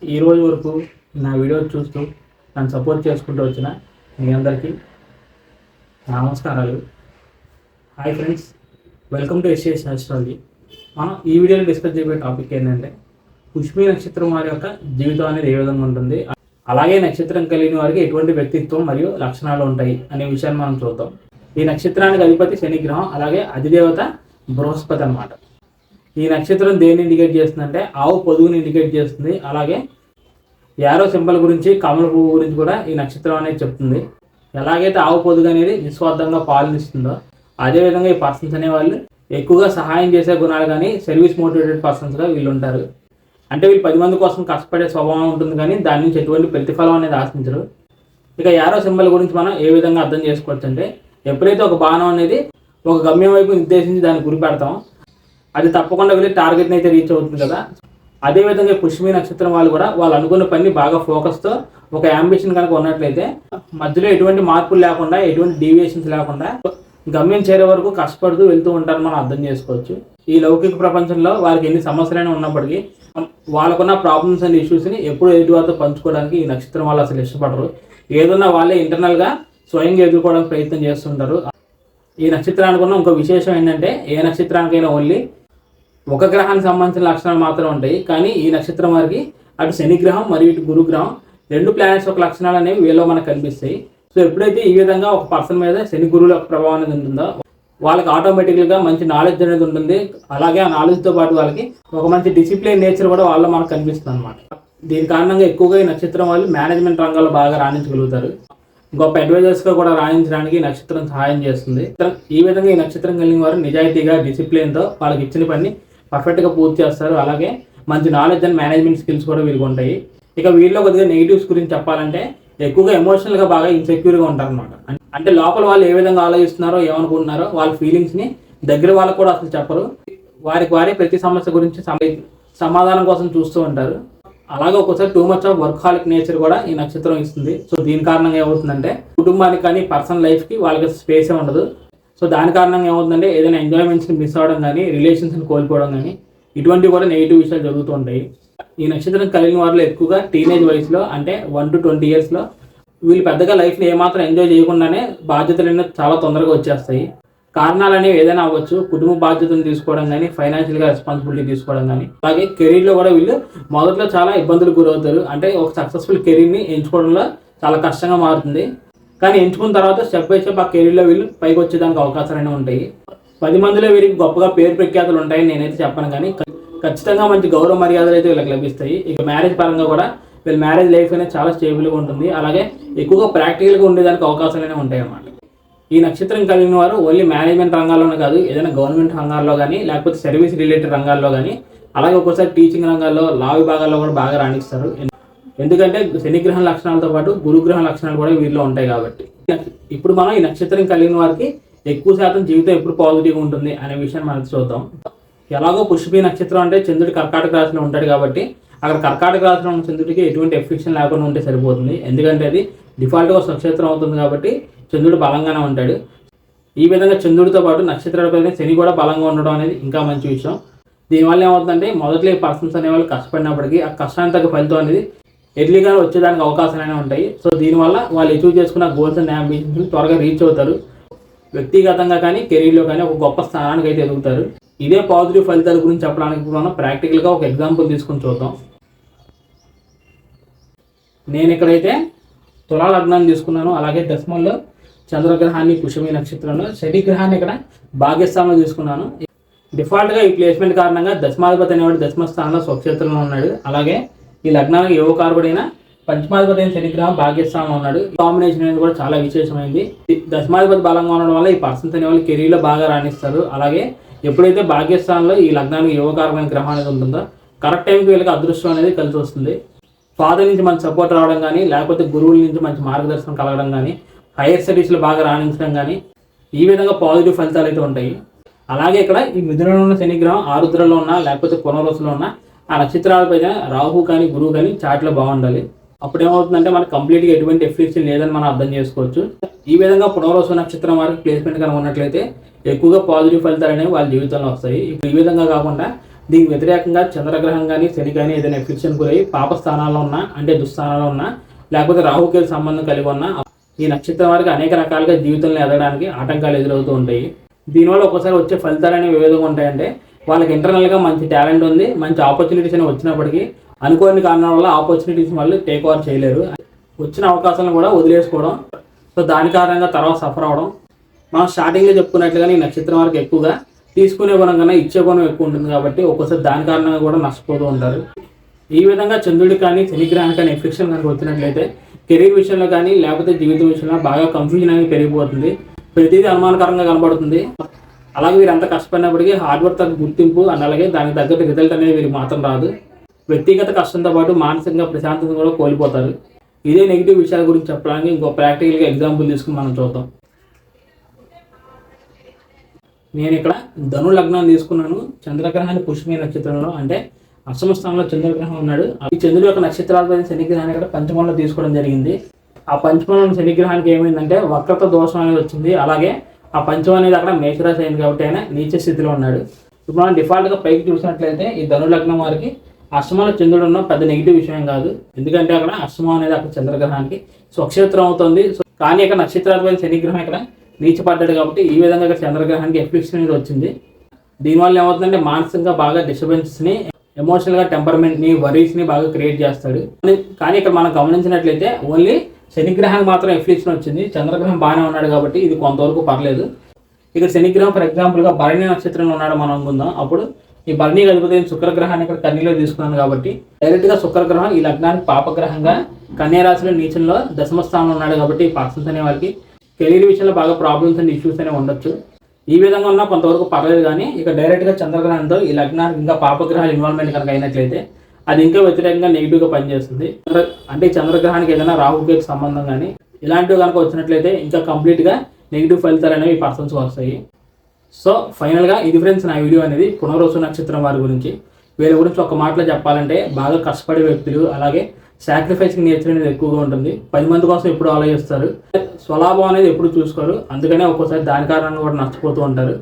ఈ రోజు వరకు నా వీడియో చూస్తూ నన్ను సపోర్ట్ చేసుకుంటూ వచ్చిన మీ అందరికీ నమస్కారాలు. Hi friends, welcome to SS astrology. మనం ఈ వీడియోలో డిస్కస్ చేయబోయే టాపిక్ ఏంటంటే పుష్మి నక్షత్రం వారి యొక్క జీవితం అనేది ఏ విధంగా ఉంటుంది, అలాగే నక్షత్రం కలిగిన వారికి ఎటువంటి వ్యక్తిత్వం మరియు లక్షణాలు ఉంటాయి అనే విషయాన్ని మనం చూద్దాం. ఈ నక్షత్రానికి అధిపతి శని గ్రహం, అలాగే అధిదేవత బృహస్పతి అన్నమాట. ఈ నక్షత్రం దేన్ని ఇండికేట్ చేస్తుందంటే ఆవు పొదుగుని ఇండికేట్ చేస్తుంది. అలాగే యారో సింబల్ గురించి, కమల పువ్వు గురించి కూడా ఈ నక్షత్రం అనేది చెప్తుంది. ఎలాగైతే ఆవు పొదుగు అనేది నిస్వార్థంగా పాలనిస్తుందో అదేవిధంగా ఈ పర్సన్స్ అనేవాళ్ళు ఎక్కువగా సహాయం చేసే గుణాలు కానీ సర్వీస్ మోటివేటెడ్ పర్సన్స్గా వీళ్ళు ఉంటారు. అంటే వీళ్ళు 10 మంది కోసం కష్టపడే స్వభావం ఉంటుంది, కానీ దాని నుంచి ఎటువంటి ప్రతిఫలం అనేది ఆశించరు. ఇక యారో సింబల్ గురించి మనం ఏ విధంగా అర్థం చేసుకోవచ్చు అంటే, ఎప్పుడైతే ఒక బాణం అనేది ఒక గమ్యం వైపు నిర్దేశించి దాన్ని గురి పెడతాం, అది తప్పకుండా వెళ్ళి టార్గెట్ని అయితే రీచ్ అవుతుంది కదా. అదేవిధంగా పుష్మి నక్షత్రం వాళ్ళు కూడా వాళ్ళు అనుకున్న పని బాగా ఫోకస్తో ఒక యాంబిషన్ కనుక ఉన్నట్లయితే మధ్యలో ఎటువంటి మార్పులు లేకుండా, ఎటువంటి డీవియేషన్స్ లేకుండా గమ్యం చేరే వరకు కష్టపడుతూ వెళ్తూ ఉంటారని మనం అర్థం చేసుకోవచ్చు. ఈ లౌకిక ప్రపంచంలో వారికి ఎన్ని సమస్యలైనా ఉన్నప్పటికీ వాళ్ళకున్న ప్రాబ్లమ్స్ అండ్ ఇష్యూస్ని ఎప్పుడు ఎదుటి వారితో పంచుకోవడానికి ఈ నక్షత్రం వాళ్ళు అసలు ఇష్టపడరు. ఏదన్నా వాళ్ళే ఇంటర్నల్గా స్వయంగా ఎదుర్కోవడానికి ప్రయత్నం చేస్తుంటారు. ఈ నక్షత్రానికి ఉన్న ఇంకో విశేషం ఏంటంటే, ఏ నక్షత్రానికైనా ఓన్లీ ఒక గ్రహానికి సంబంధించిన లక్షణాలు మాత్రం ఉంటాయి. కానీ ఈ నక్షత్రం వారికి అటు శని గ్రహం మరియు ఇటు గురు గ్రహం 2 ప్లానెట్స్ ఒక లక్షణాలు అనేవి వీళ్ళలో మనకు కనిపిస్తాయి. సో ఎప్పుడైతే ఈ విధంగా ఒక పర్సన్ మీద శని గురువుల యొక్క ప్రభావం అనేది ఉంటుందో వాళ్ళకి ఆటోమేటిక్గా మంచి నాలెడ్జ్ అనేది ఉంటుంది. అలాగే ఆ నాలెడ్జ్తో పాటు వాళ్ళకి ఒక మంచి డిసిప్లిన్ నేచర్ కూడా వాళ్ళలో మనకు కనిపిస్తుంది అనమాట. దీని కారణంగా ఎక్కువగా ఈ నక్షత్రం వాళ్ళు మేనేజ్మెంట్ రంగాల్లో బాగా రాణించగలుగుతారు. గొప్ప అడ్వైజర్స్గా కూడా రాణించడానికి ఈ నక్షత్రం సహాయం చేస్తుంది. ఈ విధంగా ఈ నక్షత్రం కలిగిన వారు నిజాయితీగా, డిసిప్లిన్తో వాళ్ళకి ఇచ్చిన పని పర్ఫెక్ట్గా పూర్తి చేస్తారు. అలాగే మంచి నాలెడ్జ్ అండ్ మేనేజ్మెంట్ స్కిల్స్ కూడా వీరికి ఉంటాయి. ఇక వీళ్ళలో కొద్దిగా నెగిటివ్స్ గురించి చెప్పాలంటే, ఎక్కువగా ఎమోషనల్గా బాగా ఇన్సెక్యూర్గా ఉంటారనమాట. అంటే లోపల వాళ్ళు ఏ విధంగా ఆలోచిస్తున్నారో, ఏమనుకుంటున్నారో వాళ్ళ ఫీలింగ్స్ని దగ్గర వాళ్ళకు కూడా అసలు చెప్పరు. వారే ప్రతి సమస్య గురించి సమాధానం కోసం చూస్తూ ఉంటారు. అలాగే ఒక్కోసారి టూ మచ్ ఆఫ్ వర్క్హాలిక్ నేచర్ కూడా ఈ నక్షత్రం ఇస్తుంది. సో దీని కారణంగా ఏమవుతుందంటే, కుటుంబానికి కానీ పర్సనల్ లైఫ్కి వాళ్ళకి స్పేసే ఉండదు. సో దాని కారణంగా ఏమవుతుందంటే, ఏదైనా ఎంజాయ్మెంట్స్ని మిస్ అవ్వడం కానీ, రిలేషన్స్ని కోల్పోవడం కానీ, ఇటువంటివి కూడా నెగిటివ్ విషయాలు జరుగుతూ ఉంటాయి. ఈ నక్షత్రం కలిగిన వారిలో ఎక్కువగా టీనేజ్ వయసులో, అంటే 1 to 20 yearsలో వీళ్ళు పెద్దగా లైఫ్ని ఏమాత్రం ఎంజాయ్ చేయకుండానే బాధ్యతలు అనేవి చాలా తొందరగా వచ్చేస్తాయి. కారణాలు అనేవి ఏదైనా అవ్వచ్చు. కుటుంబ బాధ్యతను తీసుకోవడం కానీ, ఫైనాన్షియల్గా రెస్పాన్సిబిలిటీ తీసుకోవడం కానీ, అలాగే కెరీర్లో కూడా వీళ్ళు మొదట్లో చాలా ఇబ్బందులకు గురవుతారు. అంటే ఒక సక్సెస్ఫుల్ కెరీర్ని ఎంచుకోవడంలో చాలా కష్టంగా మారుతుంది. కానీ ఎంచుకున్న తర్వాత స్టెప్ బై స్టెప్ ఆ కెరీర్లో వీళ్ళు పైకి వచ్చేదానికి అవకాశాలు ఉంటాయి. 10 మందిలో వీరికి గొప్పగా పేరు ప్రఖ్యాతులు ఉంటాయని నేనైతే చెప్పను, కానీ ఖచ్చితంగా మంచి గౌరవ మర్యాదలు అయితే వీళ్ళకి లభిస్తాయి. ఇక మ్యారేజ్ పరంగా కూడా వీళ్ళ మ్యారేజ్ లైఫ్ అనేది చాలా స్టేబుల్గా ఉంటుంది. అలాగే ఎక్కువగా ప్రాక్టికల్గా ఉండేదానికి అవకాశాలు ఉంటాయి అన్నమాట. ఈ నక్షత్రం కలిగిన వారు ఓన్లీ మేనేజ్మెంట్ రంగాల్లోనే కాదు, ఏదైనా గవర్నమెంట్ రంగాల్లో కానీ, లేకపోతే సర్వీస్ రిలేటెడ్ రంగాల్లో కానీ, అలాగే ఒక్కోసారి టీచింగ్ రంగాల్లో, లా విభాగాల్లో కూడా బాగా రాణిస్తారు. ఎందుకంటే శనిగ్రహం లక్షణాలతో పాటు గురుగ్రహం లక్షణాలు కూడా వీరిలో ఉంటాయి కాబట్టి. ఇప్పుడు మనం ఈ నక్షత్రం కలిగిన వారికి ఎక్కువ శాతం జీవితం ఎప్పుడు పాజిటివ్గా ఉంటుంది అనే విషయాన్ని మనం చూద్దాం. ఎలాగో పుష్పి నక్షత్రం అంటే చంద్రుడి కర్కాటక రాశిలో ఉంటాడు కాబట్టి అక్కడ కర్కాటక రాశిలో ఉన్న చంద్రుడికి ఎటువంటి ఎఫెక్షన్ లేకుండా ఉంటే సరిపోతుంది. ఎందుకంటే అది డిఫాల్ట్గా స్వక్షేత్రం అవుతుంది కాబట్టి చంద్రుడు బలంగానే ఉంటాడు. ఈ విధంగా చంద్రుడితో పాటు నక్షత్రాలపై శని కూడా బలంగా ఉండడం అనేది ఇంకా మంచి విషయం. దీనివల్ల ఏమవుతుందంటే, మొదట్లో ఈ పర్సన్స్ అనేవాళ్ళు కష్టపడినప్పటికీ ఆ కష్టానికి తగ్గ ఫలితం అనేది ఎర్లీగా వచ్చేదానికి అవకాశాలైనా ఉంటాయి. సో దీనివల్ల వాళ్ళు అచీవ్ చేసుకున్న గోల్స్ అండ్ అంబిషన్స్ త్వరగా రీచ్ అవుతారు. వ్యక్తిగతంగా కానీ కెరీర్లో కానీ ఒక గొప్ప స్థానానికి అయితే ఎదుగుతారు. ఇదే పాజిటివ్ ఫలితాల గురించి చెప్పడానికి మనం ప్రాక్టికల్గా ఒక ఎగ్జాంపుల్ తీసుకొని చూద్దాం. నేను ఇక్కడైతే తులా లగ్నాన్ని తీసుకున్నాను. అలాగే దశమంలో చంద్రగ్రహాన్ని, పుష్మి నక్షత్రంలో శని గ్రహాన్ని ఇక్కడ భాగ్యస్థానంలో తీసుకున్నాను. డిఫాల్ట్గా ఈ ప్లేస్మెంట్ కారణంగా దశమాధిపతి అనేవాడు దశమ స్థానంలో స్వక్షేత్రంలో ఉన్నాడు. అలాగే ఈ లగ్నానికి యువకారకుడైన పంచమాధిపతి అయిన శనిగ్రహం భాగ్యస్థానంలో ఉన్నాడు. ఈ కాంబినేషన్ అనేది కూడా చాలా విశేషమైంది. దశమాధిపతి బలంగా ఉండడం వల్ల ఈ పర్సన్స్ అనేవాళ్ళు కెరీర్లో బాగా రాణిస్తారు. అలాగే ఎప్పుడైతే భాగ్యస్థానంలో ఈ లగ్నానికి యువకారకమైన గ్రహం అనేది ఉంటుందో కరెక్ట్ టైంకి వీళ్ళకి అదృష్టం అనేది కలిసి వస్తుంది. ఫాదర్ నుంచి మంచి సపోర్ట్ రావడం కానీ, లేకపోతే గురువుల నుంచి మంచి మార్గదర్శనం కలగడం కానీ, హైయర్ స్టడీస్లో బాగా రాణించడం కానీ, ఈ విధంగా పాజిటివ్ ఫలితాలు అయితే ఉంటాయి. అలాగే ఇక్కడ ఈ మిథునంలో ఉన్న శనిగ్రహం ఆరుద్రలో ఉన్నా, లేకపోతే పునర్వసులో ఉన్న ఆ నక్షత్రాలపైన రాహు కానీ, గురువు కానీ చాట్లో బాగుండాలి. అప్పుడు ఏమవుతుందంటే మనకు కంప్లీట్గా ఎటువంటి ఎఫెక్షన్ లేదని మనం అర్థం చేసుకోవచ్చు. ఈ విధంగా పునర్వసు నక్షత్రం వారికి ప్లేస్మెంట్ కనుక ఉన్నట్లయితే ఎక్కువగా పాజిటివ్ ఫలితాలు అనేవి వాళ్ళ జీవితంలో వస్తాయి. ఇప్పుడు ఈ విధంగా కాకుండా దీనికి వ్యతిరేకంగా చంద్రగ్రహం కానీ శని కానీ ఏదైనా ఎఫెక్షన్ గురై పాప స్థానాల్లో ఉన్నా అంటే దుస్థానాల్లో ఉన్నా లేకపోతే రాహుకేతు సంబంధం కలిగి ఉన్నా ఈ నక్షత్రం వారికి అనేక రకాలుగా జీవితంలో ఎదగడానికి ఆటంకాలు ఎదురవుతూ ఉంటాయి. దీనివల్ల ఒక్కోసారి వచ్చే ఫలితాలు అనేవి ఏ విధంగా ఉంటాయంటే వాళ్ళకి ఇంటర్నల్గా మంచి టాలెంట్ ఉంది, మంచి ఆపర్చునిటీస్ అనేవి వచ్చినప్పటికీ అనుకోని కారణాల వల్ల ఆపర్చునిటీస్ వాళ్ళు టేక్ ఓవర్ చేయలేరు, వచ్చిన అవకాశాలను కూడా వదిలేసుకోవడం. సో దాని కారణంగా తర్వాత సఫర్ అవడం. మనం స్టార్టింగ్లో చెప్పుకున్నట్లుగా ఈ నక్షత్రం వారికి ఎక్కువగా తీసుకునే గుణం కన్నా ఇచ్చే గుణం ఎక్కువ ఉంటుంది కాబట్టి ఒక్కోసారి దాని కారణంగా కూడా నష్టపోతూ ఉంటారు. ఈ విధంగా చంద్రుడికి కానీ శనిగ్రహానికి కానీ ఎఫెక్షన్ కనుక వచ్చినట్లయితే కెరీర్ విషయంలో కానీ లేకపోతే జీవితం విషయంలో బాగా కన్ఫ్యూజన్ అనేది పెరిగిపోతుంది, ప్రతిదీ అనుమానకరంగా కనబడుతుంది. అలాగే వీరు ఎంత కష్టపడినప్పటికీ హార్డ్ వర్క్ తగ్గ గుర్తింపు అండ్ అలాగే దానికి తగ్గట్టు రిజల్ట్ అనేది వీరికి మాత్రం రాదు. వ్యక్తిగత కష్టంతో పాటు మానసికంగా ప్రశాంతత కూడా కోల్పోతారు. ఇదే నెగిటివ్ విషయాల గురించి చెప్పడానికి ఇంకో ప్రాక్టికల్గా ఎగ్జాంపుల్ తీసుకుని మనం చూద్దాం. నేను ఇక్కడ ధను లగ్నాన్ని తీసుకున్నాను. చంద్రగ్రహాన్ని పుష్మి నక్షత్రంలో అంటే అష్టమ స్థానంలో చంద్రగ్రహం ఉన్నాడు. ఈ చంద్రుడి యొక్క నక్షత్రాలపై శనిగ్రహాన్ని ఇక్కడ పంచమంలో తీసుకోవడం జరిగింది. ఆ పంచమంలో శనిగ్రహానికి ఏమైందంటే వక్రత దోషం అనేది వచ్చింది. అలాగే ఆ పంచమం అనేది అక్కడ మేషరాశి అయింది కాబట్టి ఆయన నీచ స్థితిలో ఉన్నాడు. ఇప్పుడు మనం డిఫాల్ట్గా పైకి చూసినట్లయితే ఈ ధను లగ్నం వారికి అష్టమంలో చంద్రుడు ఉన్న పెద్ద నెగిటివ్ విషయం కాదు, ఎందుకంటే అక్కడ అష్టమం అనేది అక్కడ చంద్రగ్రహానికి స్వక్షేత్రం అవుతుంది. కానీ ఇక్కడ నక్షత్రాలపై శనిగ్రహం ఇక్కడ నీచపడ్డాడు కాబట్టి ఈ విధంగా ఇక్కడ చంద్రగ్రహానికి ఎఫెక్షన్ అనేది వచ్చింది. దీనివల్ల ఏమవుతుందంటే మానసికంగా బాగా డిస్టర్బెన్స్ని, ఎమోషనల్గా టెంపర్మెంట్ని, వరీస్ని బాగా క్రియేట్ చేస్తాడు. కానీ ఇక్కడ మనం గమనించినట్లయితే ఓన్లీ శనిగ్రహానికి మాత్రం ఎఫెక్షన్ వచ్చింది, చంద్రగ్రహం బాగానే ఉన్నాడు కాబట్టి ఇది కొంతవరకు పర్లేదు. ఇక్కడ శనిగ్రహం ఫర్ ఎగ్జాంపుల్గా భరణి నక్షత్రంలో ఉన్నాడు మనం అనుకుందాం. అప్పుడు ఈ భరణి అధిపతి శుక్రగ్రహాన్ని ఇక్కడ కన్యలో తీసుకున్నాను కాబట్టి డైరెక్ట్గా శుక్రగ్రహం ఈ లగ్నానికి పాపగ్రహంగా కన్యా రాశిలో నీచంలో దశమ స్థానంలో ఉన్నాడు కాబట్టి ఈ పర్సన్స్ అనే వారికి కెరీర్ విషయంలో బాగా ప్రాబ్లమ్స్ అండ్ ఇష్యూస్ అనేవి ఉండొచ్చు. ఈ విధంగా ఉన్నా కొంతవరకు పర్లేదు. కానీ ఇక డైరెక్ట్గా చంద్రగ్రహంతో ఈ లగ్నానికి ఇంకా పాపగ్రహాల ఇన్వాల్వ్మెంట్ కనుక అయినట్లయితే అది ఇంకా వ్యతిరేకంగా నెగిటివ్గా పనిచేస్తుంది. అంటే చంద్రగ్రహానికి ఏదైనా రాహుకేతు సంబంధం కానీ ఇలాంటివి కనుక వచ్చినట్లయితే ఇంకా కంప్లీట్గా నెగిటివ్ ఫలితాలు అనేవి ఈ పర్సన్స్ వస్తాయి. సో ఫైనల్గా ఇది ఫ్రెండ్స్ నా వీడియో అనేది పునర్వసు నక్షత్రం వారి గురించి. వీళ్ళ గురించి ఒక మాటలో చెప్పాలంటే బాగా కష్టపడే వ్యక్తులు, అలాగే సాక్రిఫైసింగ్ నేచర్ అనేది ఎక్కువగా ఉంటుంది. 10 మంది కోసం ఎప్పుడు ఆలోచిస్తారు, స్వలాభం అనేది ఎప్పుడు చూసుకోరు. అందుకనే ఒక్కోసారి దాని కారణంగా కూడా నష్టపోతూ ఉంటారు.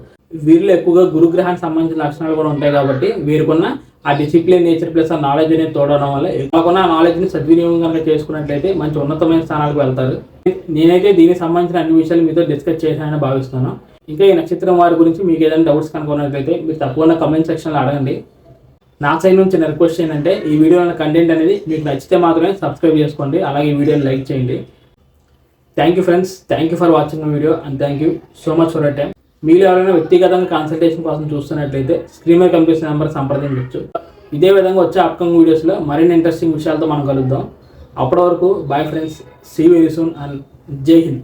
వీరిలో ఎక్కువగా గురుగ్రహానికి సంబంధించిన లక్షణాలు కూడా ఉంటాయి కాబట్టి వీరికున్న ఆ డిసిప్లిన్ నేచర్ ప్లస్ ఆ నాలెడ్జ్ అనేది తోడడం వల్ల కాకుండా ఆ నాలెడ్జ్ని సద్వినియోగం కనుక చేసుకున్నట్లయితే మంచి ఉన్నతమైన స్థానాలకు వెళ్తారు. నేనైతే దీనికి సంబంధించిన అన్ని విషయాలు మీతో డిస్కస్ చేశానని భావిస్తాను. ఇంకా ఈ నక్షత్రం వారి గురించి మీకు ఏదైనా డౌట్స్ కనుక ఉన్నట్లయితే మీరు తప్పకుండా కమెంట్ సెక్షన్లో అడగండి. నా సైడ్ నుంచి రిక్వెస్ట్ ఏంటంటే ఈ వీడియోలో కంటెంట్ అనేది మీకు నచ్చితే మాత్రమే సబ్స్క్రైబ్ చేసుకోండి, అలాగే ఈ వీడియోని లైక్ చేయండి. Thank you friends, thank you for watching my video and thank you so much for your time. మీరు ఎవరైనా వ్యక్తిగతంగా కన్సల్టేషన్ కోసం చూస్తున్నట్లయితే స్క్రీన్ మీద కనిపిస్తున్న నెంబర్ సంప్రదించవచ్చు. ఇదే విధంగా వచ్చే అప్కమింగ్ వీడియోస్లో మరిన్ని ఇంట్రెస్టింగ్ విషయాలతో మనం కలుద్దాం. అప్పటి వరకు bye friends, see very soon and జై హింద్.